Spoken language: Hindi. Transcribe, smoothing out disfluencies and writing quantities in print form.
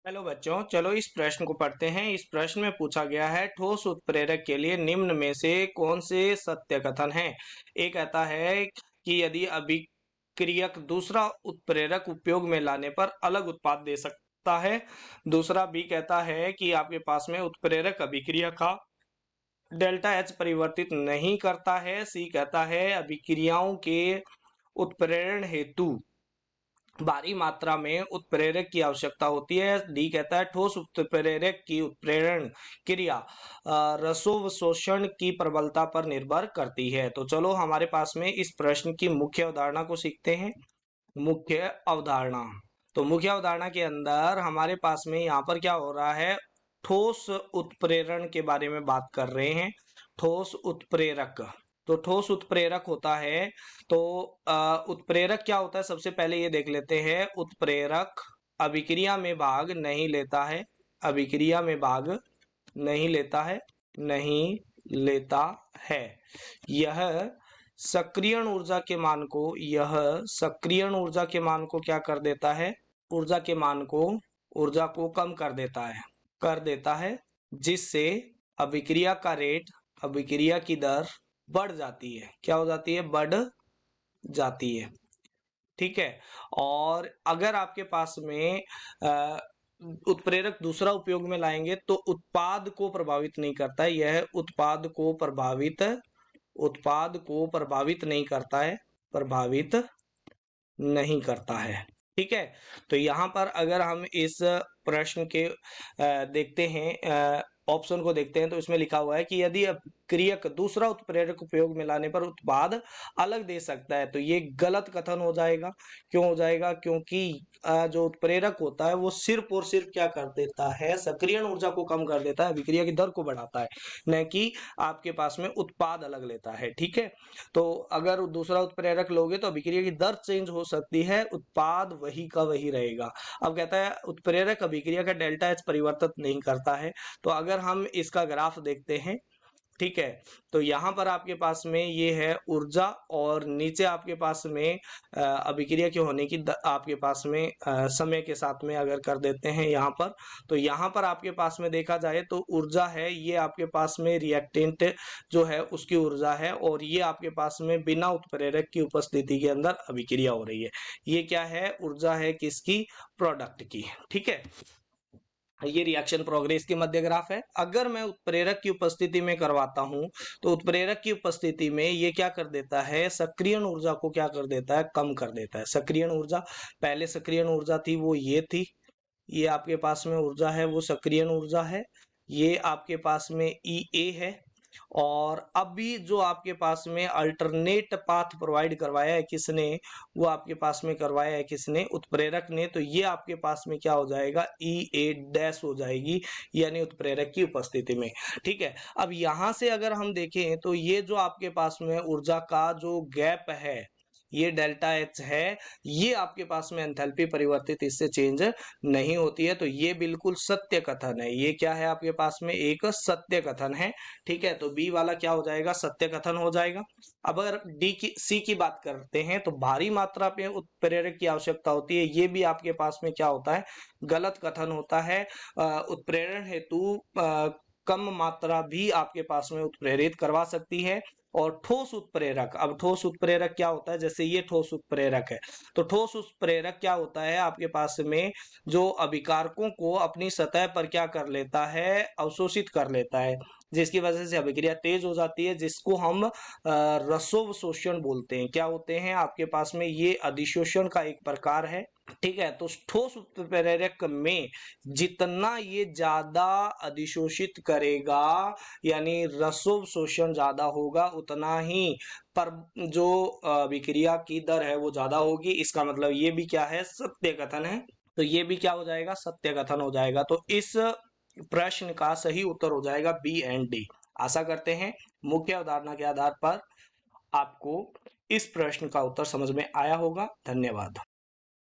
हेलो बच्चों, चलो इस प्रश्न को पढ़ते हैं। इस प्रश्न में पूछा गया है ठोस उत्प्रेरक के लिए निम्न में से कौन से सत्य कथन हैं। ए कहता है कि यदि अभिक्रियक दूसरा उत्प्रेरक उपयोग में लाने पर अलग उत्पाद दे सकता है। दूसरा बी कहता है कि आपके पास में उत्प्रेरक अभिक्रिया का डेल्टा एच परिवर्तित नहीं करता है। सी कहता है अभिक्रियाओं के उत्प्रेरण हेतु भारी मात्रा में उत्प्रेरक की आवश्यकता होती है। डी कहता है ठोस उत्प्रेरक की उत्प्रेरण क्रिया रसोवशोषण की प्रबलता पर निर्भर करती है। तो चलो हमारे पास में इस प्रश्न की मुख्य अवधारणा को सीखते हैं। मुख्य अवधारणा, तो मुख्य अवधारणा के अंदर हमारे पास में यहाँ पर क्या हो रहा है, ठोस उत्प्रेरण के बारे में बात कर रहे हैं। ठोस उत्प्रेरक, तो ठोस उत्प्रेरक होता है तो उत्प्रेरक क्या होता है, सबसे पहले ये देख लेते हैं। उत्प्रेरक अभिक्रिया में भाग नहीं लेता है। अभिक्रिया में भाग नहीं लेता है, नहीं लेता है। यह सक्रियण ऊर्जा के मान को, यह सक्रियण ऊर्जा के मान को क्या कर देता है, ऊर्जा के मान को, ऊर्जा को कम कर देता है, कर देता है, जिससे अभिक्रिया का रेट, अभिक्रिया की दर बढ़ जाती है। क्या हो जाती है, बढ़ जाती है। ठीक है। और अगर आपके पास में उत्प्रेरक दूसरा उपयोग में लाएंगे तो उत्पाद को प्रभावित नहीं करता है। यह उत्पाद को प्रभावित, उत्पाद को प्रभावित नहीं करता है, प्रभावित नहीं करता है। ठीक है। तो यहां पर अगर हम इस प्रश्न के देखते हैं, ऑप्शन को देखते हैं, तो इसमें लिखा हुआ है कि यदि क्रियक दूसरा उत्प्रेरक उपयोग में लाने पर उत्पाद अलग दे सकता है, तो ये गलत कथन हो जाएगा। क्यों हो जाएगा, क्योंकि जो उत्प्रेरक होता है वो सिर्फ और सिर्फ क्या कर देता है, सक्रियण ऊर्जा को कम कर देता है, अभिक्रिया की दर को बढ़ाता है, न कि आपके पास में उत्पाद अलग लेता है। ठीक है। तो अगर दूसरा उत्प्रेरक लोगे तो अभिक्रिया की दर चेंज हो सकती है, उत्पाद वही का वही रहेगा। अब कहता है उत्प्रेरक अभिक्रिया का डेल्टा एच परिवर्तित नहीं करता है। तो अगर हम इसका ग्राफ देखते हैं, ठीक है, तो यहां पर आपके पास में ये है ऊर्जा, और नीचे आपके पास में अभिक्रिया के होने की आपके पास में समय के साथ में अगर कर देते हैं यहां पर, तो यहां पर आपके पास में देखा जाए तो ऊर्जा है, ये आपके पास में रिएक्टेंट जो है उसकी ऊर्जा है, और ये आपके पास में बिना उत्प्रेरक की उपस्थिति के अंदर अभिक्रिया हो रही है। ये क्या है, ऊर्जा है किसकी, प्रोडक्ट की। ठीक है। ये रिएक्शन प्रोग्रेस की मध्य ग्राफ है। अगर मैं उत्प्रेरक की उपस्थिति में करवाता हूं तो उत्प्रेरक की उपस्थिति में ये क्या कर देता है, सक्रियण ऊर्जा को क्या कर देता है, कम कर देता है। सक्रियण ऊर्जा, पहले सक्रियण ऊर्जा थी वो ये थी, ये आपके पास में ऊर्जा है वो सक्रियण ऊर्जा है, ये आपके पास में ई ए है। और अभी जो आपके पास में अल्टरनेट पाथ प्रोवाइड करवाया है किसने, वो आपके पास में करवाया है किसने, उत्प्रेरक ने। तो ये आपके पास में क्या हो जाएगा, ई ए डैश हो जाएगी, यानी उत्प्रेरक की उपस्थिति में। ठीक है। अब यहां से अगर हम देखें तो ये जो आपके पास में ऊर्जा का जो गैप है, ये डेल्टा एच है, ये आपके पास में एंथैल्पी परिवर्तित इससे चेंज नहीं होती है। तो ये बिल्कुल सत्य कथन है। ये क्या है, आपके पास में एक सत्य कथन है। ठीक है। तो बी वाला क्या हो जाएगा, सत्य कथन हो जाएगा। अब अगर डी की, सी की बात करते हैं, तो भारी मात्रा में उत्प्रेरक की आवश्यकता होती है, ये भी आपके पास में क्या होता है, गलत कथन होता है। उत्प्रेरण हेतु कम मात्रा भी आपके पास में उत्प्रेरित करवा सकती है। और ठोस उत्प्रेरक, अब ठोस उत्प्रेरक क्या होता है, जैसे ये ठोस उत्प्रेरक है, तो ठोस उत्प्रेरक क्या होता है, आपके पास में जो अभिकारकों को अपनी सतह पर क्या कर लेता है, अवशोषित कर लेता है, जिसकी वजह से अभिक्रिया तेज हो जाती है, जिसको हम रसोवशोषण बोलते हैं। क्या होते हैं आपके पास में, ये अधिशोषण का एक प्रकार है। ठीक है। तो ठोस उत्प्रेरक में जितना ये ज्यादा अधिशोषित करेगा, यानी रसोवशोषण ज्यादा होगा, उतना ही पर जो अभिक्रिया की दर है वो ज्यादा होगी। इसका मतलब ये भी क्या है, सत्य कथन है। तो ये भी क्या हो जाएगा, सत्य कथन हो जाएगा। तो इस प्रश्न का सही उत्तर हो जाएगा बी एंड डी। आशा करते हैं मुख्य अवधारणा के आधार पर आपको इस प्रश्न का उत्तर समझ में आया होगा। धन्यवाद।